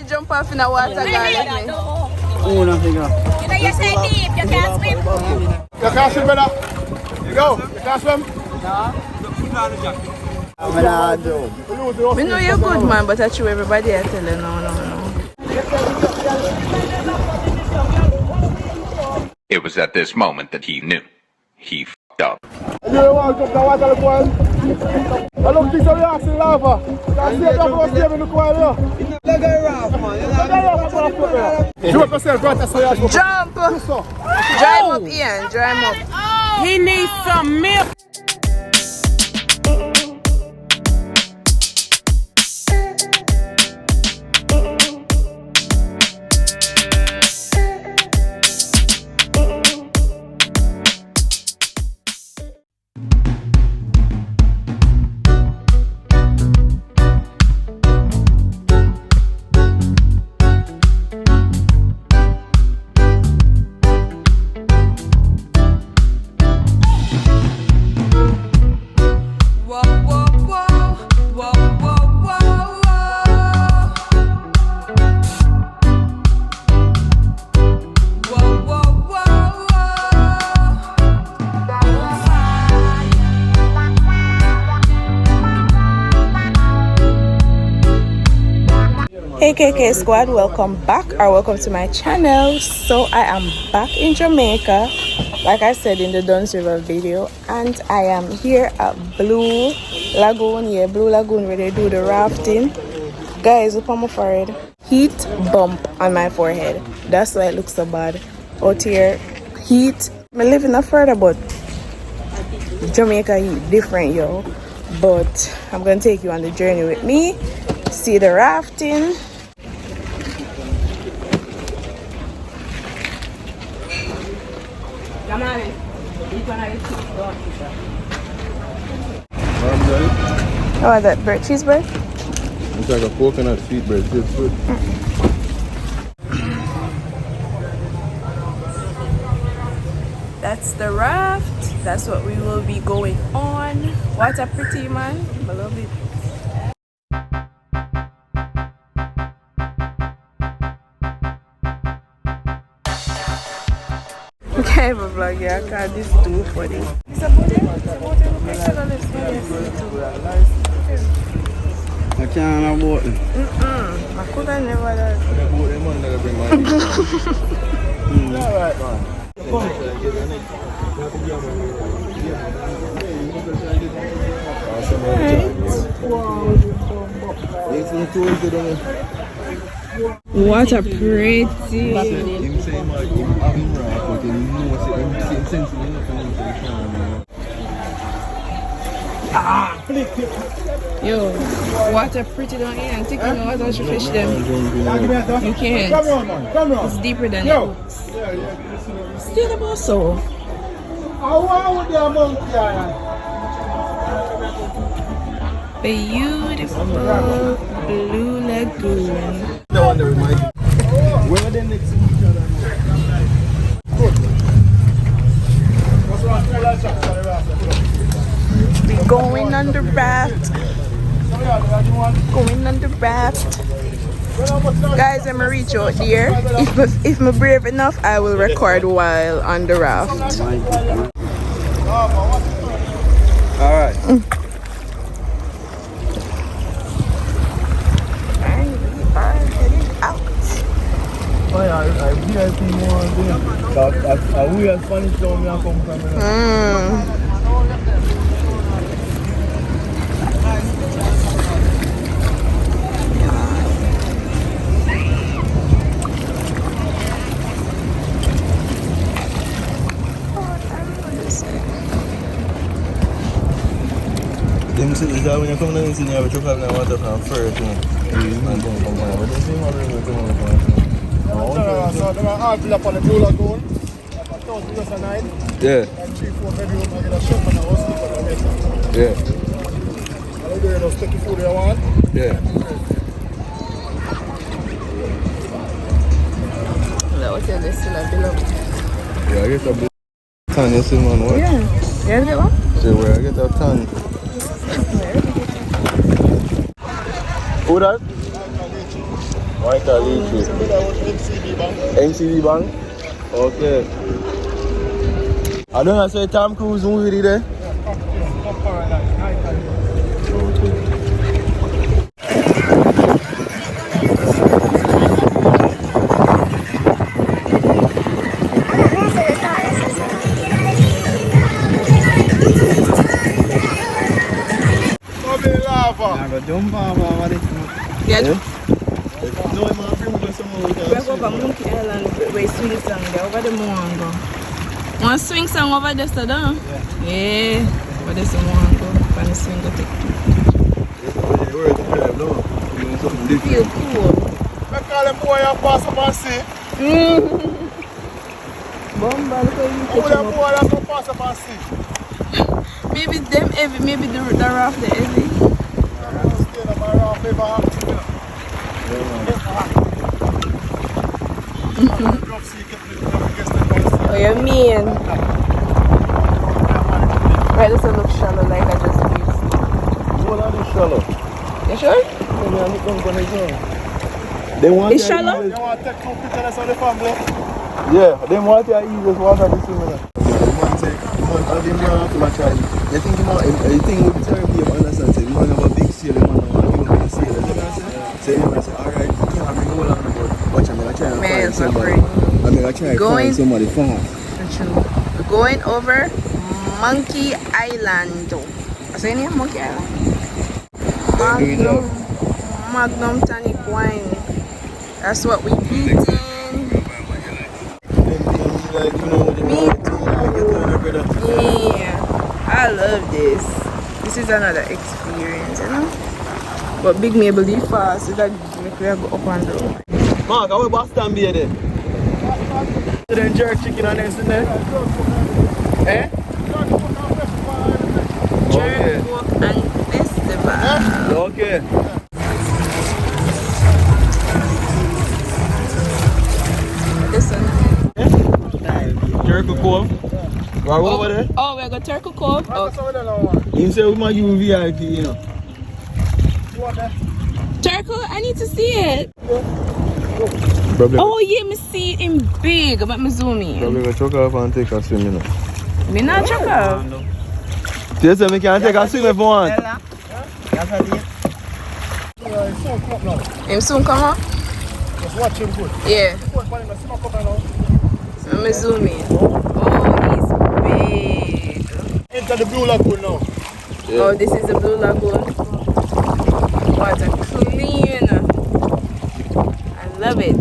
fi jump off in the water, guys. Oh, nothing. You know you say deep, you can't swim. You can't swim, brother. You go. You can't swim. We know you're good, man, but I show everybody I tell you no. It was at this moment that he knew. He f***ed up. You want to jump the water, look one. I look this on the axle lava. You can see it up on the table, look one here. Let go raft, man. Jump yourself, brother, so you jump! Dry him up, Ian. Dry him up. He needs some milk. Hey KK squad, welcome back or welcome to my channel. So I am back in Jamaica, like I said in the Duns River video, and I am here at Blue Lagoon. Yeah, Blue Lagoon, where they do the rafting. Guys, look on my forehead. Heat bump on my forehead. That's why it looks so bad. Out here, heat. I'm living up further, but Jamaica heat different, yo. But I'm gonna take you on the journey with me. See the rafting. Come on. Oh, is that bread? Cheese bread? It's like a coconut sweet bread. It's good. That's the raft. That's what we will be going on. What a pretty man. I love it. Okay, I have a vlog here. I can't this too funny. It's a boat. I can't boat. I could have never done. Alright, man. What a pretty. Yo, what a pretty down here. I'm thinking of how to fish them. You can't. It's deeper than it looks. Still about so. Beautiful Blue Lagoon. Where are they next to each other? We going on the raft. Going on the raft. Guys, I'm gonna reach out there. If I'm brave enough, I will record while on the raft. Alright. I VIP more than we are Spanish town I come from. Them say that when you come down, you have to drop out water from first. But they say more river come so they are all built up on the Blue Lagoon. Like $1,000 a night. Yeah. Like 3-4 bedrooms, I get a chef and a housekeeper and a waiter. Yeah. And they just take the food they want. Yeah. The hotel is still a bill up. Yeah, I get a ton, you see, man. What? Yeah. You get one? See where I get a ton. Who that? White or leafy? NCD Bank? Okay. I don't know, say Tom Cruise movie there? Get No, I'm not bring me somewhere with we go over Monkey Island where swing song there. Over the one go. One swing song over there, so don't? Yeah. Over there, some one go. When the swing go take. Feel cool. I call them boy and pass up and see. Bomba, look how you Who catch them him boy that come pass up and see? up. Maybe them heavy, maybe the raft the heavy. Oh, you mean? Right, this will look shallow like I just used. Hold on, it's shallow. You sure? They want It's shallow? They want to take 2 pictures of the family. Yeah, they want to use this water to swim in it. You think you would be terrible if you understand? Say, you want to have a big sail, you want to have a big sail. So you might say, alright, you can't bring a whole lot of boat. Watch, I'm going to try and find somebody. I'm going to try and find somebody fast. We're going over Monkey Island. What's the name? Monkey Island? Magnum tonic wine. That's what we eating. Me too. Yeah, I love this. This is another experience, you know. But Big Mabel leave fast, so that make we go up and down. Mark, how about Boston beer there? Then jerk chicken and everything there? Eh? Jerk walk and festival. Okay. This one. Turkle Cove. Right over there? Oh, we're going to Turkle Cove. Okay. You say we might use VIP, you know. Turkle, I need to see it. Probably, Oh, yeah, me see it in big. But me zoom in. probably go chuck off and take a swim, you know. Me not check out. You say we can take a swim if we want. Him soon come up? Just watch him good. Yeah. Let me zoom in. Oh, he's big. Enter the Blue Lagoon now. Yeah. Oh, this is the Blue Lagoon. Water clean. I love it.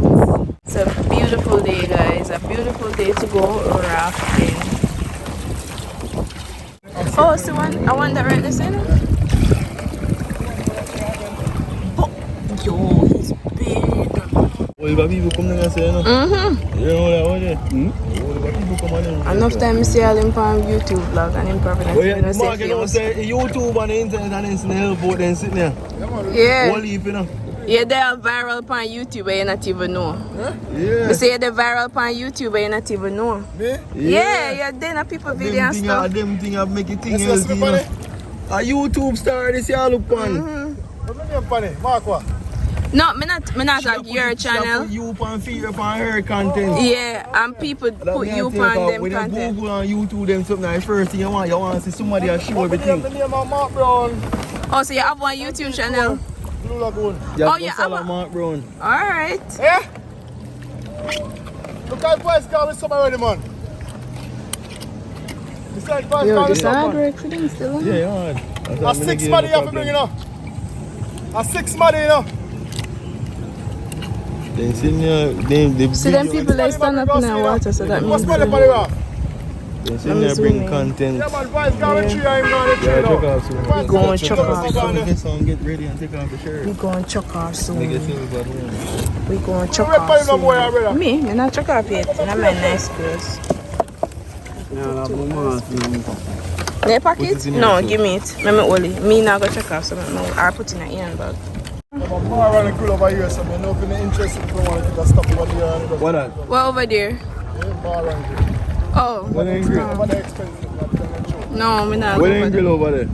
It's a beautiful day, guys. A beautiful day to go rafting. Oh, so I wonder right this in. Oh, yo, he's big. Oh, you got people coming and say, no? Mm-hmm. You know that one, yeah? Oh, you got people coming in. Enough time I see all him on YouTube vlog and him probably not Well, even say Mark, you know, famous. say YouTube and the internet and it's in the helpboat then sitting there. Yeah. Whole heap, you know. Yeah, they are viral on YouTube but you not even know. Huh? Yeah. You say they're viral on YouTube but you not even know. Me? Yeah, you're doing a people video and stuff. Them thing I make it thing healthy, you know. A YouTube star, this year look on. Mark what? No, me not like your channel. You on feed up on her content. Yeah, and people put you on them when content. you Google on YouTube them something like first thing you want to see somebody that show everything. Oh, so you have one YouTube channel? Blue Lagoon. Oh, yeah, follow Mark Brown. Alright. Yeah? Look at voice guy with somebody already, man. Yo, this hard work for them still. Yeah, yeah. A 6 money you have to bring, you know. A 6 money, you know. Then see them people that stand up in the water, so that means money for the raft? Then see them bring content. Yeah, man, voice guy with 3 I'm going to Yeah, tree check now. out soon. We going chuck off. Get some, get ready and take off the shirt. We going chuck off soon. Make it feel good. We going chuck Red off pine no more, brother. soon. Me not chuck off yet. Not my nice clothes. The packet? No, give me it. Let me hold it. Me not go check off, so I put in a handbag. I'm bar and grill over here, so I know if you're interested, if you want to take a stop over there. What that? What over there? Yeah, bar and grill. Oh. What they grill? What the expensive, I'm telling you. No, me not. What go they over grill over there?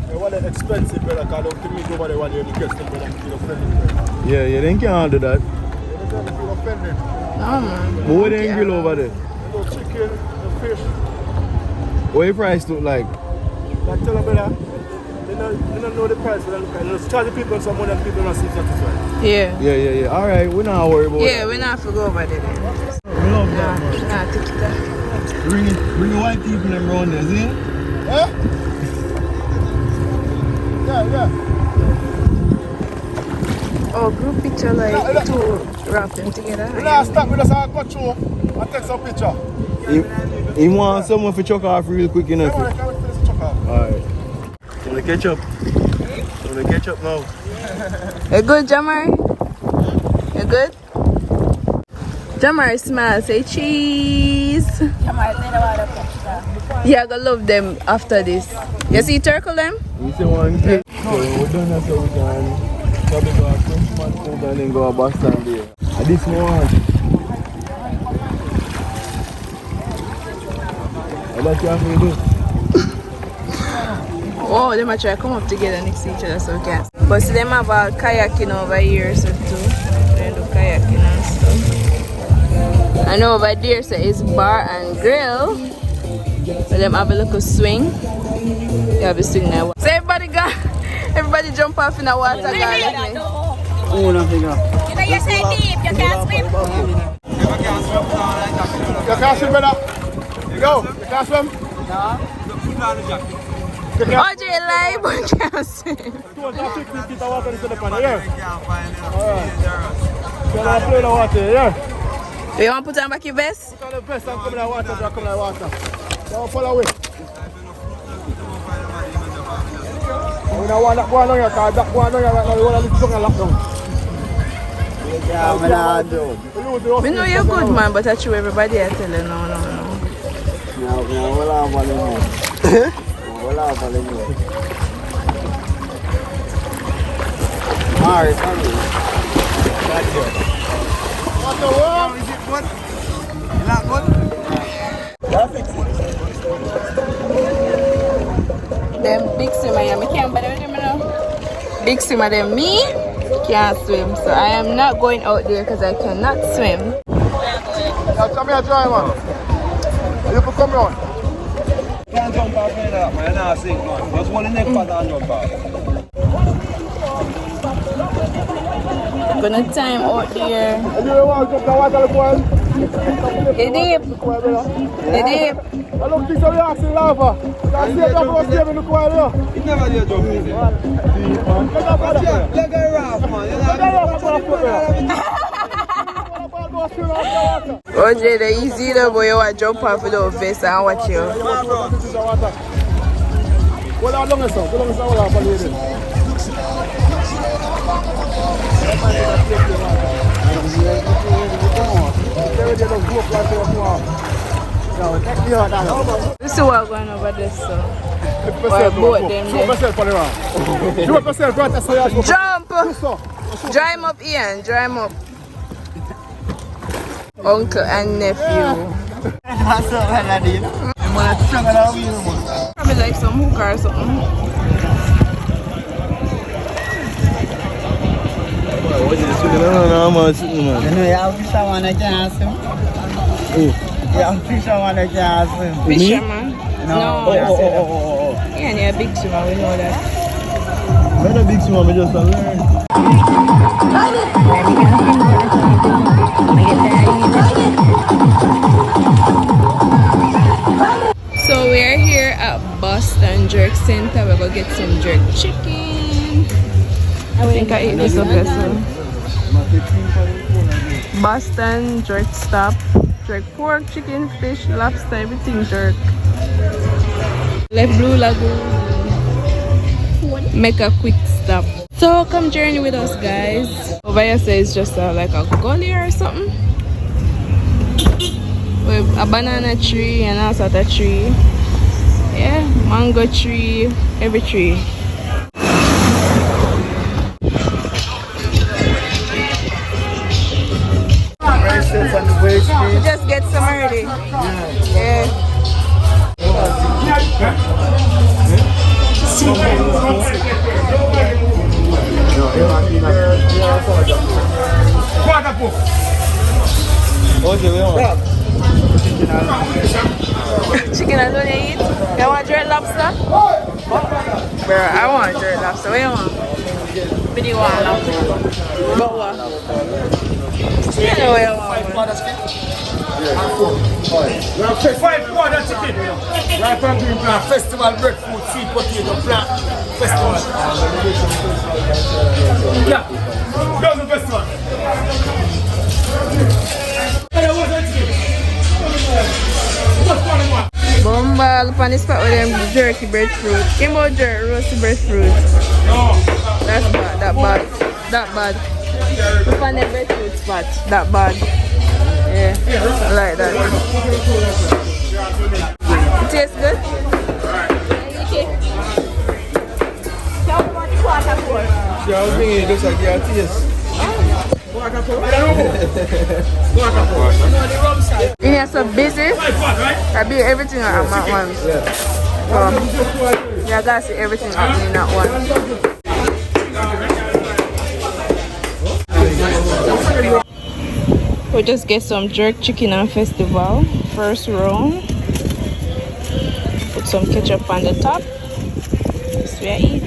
Yeah, what the expensive, brother, because don't give me over there what you're the question, brother, you're friendly. Yeah, they can't do that. them feel offended. No, man. But what they grill over there? No chicken, no fish. What your price look like? Like tell them better. They don't know the price, they don't look at it. They charge the people some money and people don't seem satisfied. Yeah. Yeah. Alright, we're not worried about Yeah, we not have to go over there then. We love that, man. Nah, take it out. Bring the white people them around there, see? Eh? Yeah. Oh, group picture like two wrap them together. We not stop, we just go through and take some picture. He want someone for chuck off real quick, you know? Come on, I can't wait for this to chuck off. Alright. Wanna catch up? Wanna catch up now? You good, Jamar? You good? Jamar smile, say cheese. Yeah, I gonna love them after this. You see turtle them? We say one thing. So we're done that so we can probably go a Frenchman food and then go a Boston there. And this one. How much you have to do? Oh, they might try to come up together next to each other so we can. But see them have a kayaking over here so too. They do kayaking and stuff. And over there so it's bar and grill. So them have a little swing. You have a swing now. So everybody jump off in the water. Oh, nothing. You say deep, you can't swim. You can't swim, brother. Yo, you can't swim? No. OJ live but can't swim. 250 feet of water in the pan, yeah? Alright. You want to play in the water, yeah? You want to put on back your vest? Put on the vest and come in the water, come in the water. Don't fall away. We don't want that go on here, because that go on here right now, we want to lift down and lock down. We know you're good, man, but I true everybody I tell you, no. Alright, family. What the world? Is it good? You not good? Them big swimmer, I can't bother with them now. Big swimmer, them me can't swim, so I am not going out there because I cannot swim. Yeah, come here, try, man. You can come on. Can't jump off like that, man. You're not sick, man. Just hold the neck part and jump off. Gonna time out there. And you want to jump the water, look one? You deep. I don't think so, you're asking lava. You see that was saving the coil, yeah? You never did jump in there. Let go rough, man. OJ, the easy though, boy, you want to jump off with your face and watch you. Well, how long is that? How long is that? How long is that? This is what going over this, so. Boat them there. Jump! Dry him up, Ian. Dry him up. Uncle and nephew. Probably like some hookah or something. Fisherman? No. Yeah, you're a big swimmer, we know that. I'm not a big swimmer, I just learn. So we're here at Boston Jerk Center. We're gonna get some jerk chicken. I think I ate this up here soon. Boston Jerk Stop. Jerk pork, chicken, fish, lobster, everything jerk. Left Blue Lagoon. Make a quick stop. So come journey with us, guys. Over here says it's just like a gully or something. With a banana tree and all sort of tree. Yeah, mango tree, every tree. We just get some already. Yeah. What do you want? Chicken and don't you eat? You want jerk lobster? Bro, I want jerk lobster. What you want? What do you want lobster? But what? You know what you want. Five quarter chicken. Right from Green Plant Festival, breadfruit, sweet potato plant festival. Yeah, that was the festival. Bombal on the spot with them jerky breadfruit. Came out jerk, roasted breadfruit. That's bad, that bad, that bad. Look on the breadfruit spot, that bad. Yeah, I like that. It tastes good? Yeah, I was thinking it looks like your taste. You are so busy. I do everything at once. So, yeah, I gotta see everything happening at once. We just get some jerk chicken and festival. First round. Put some ketchup on the top. This way I eat.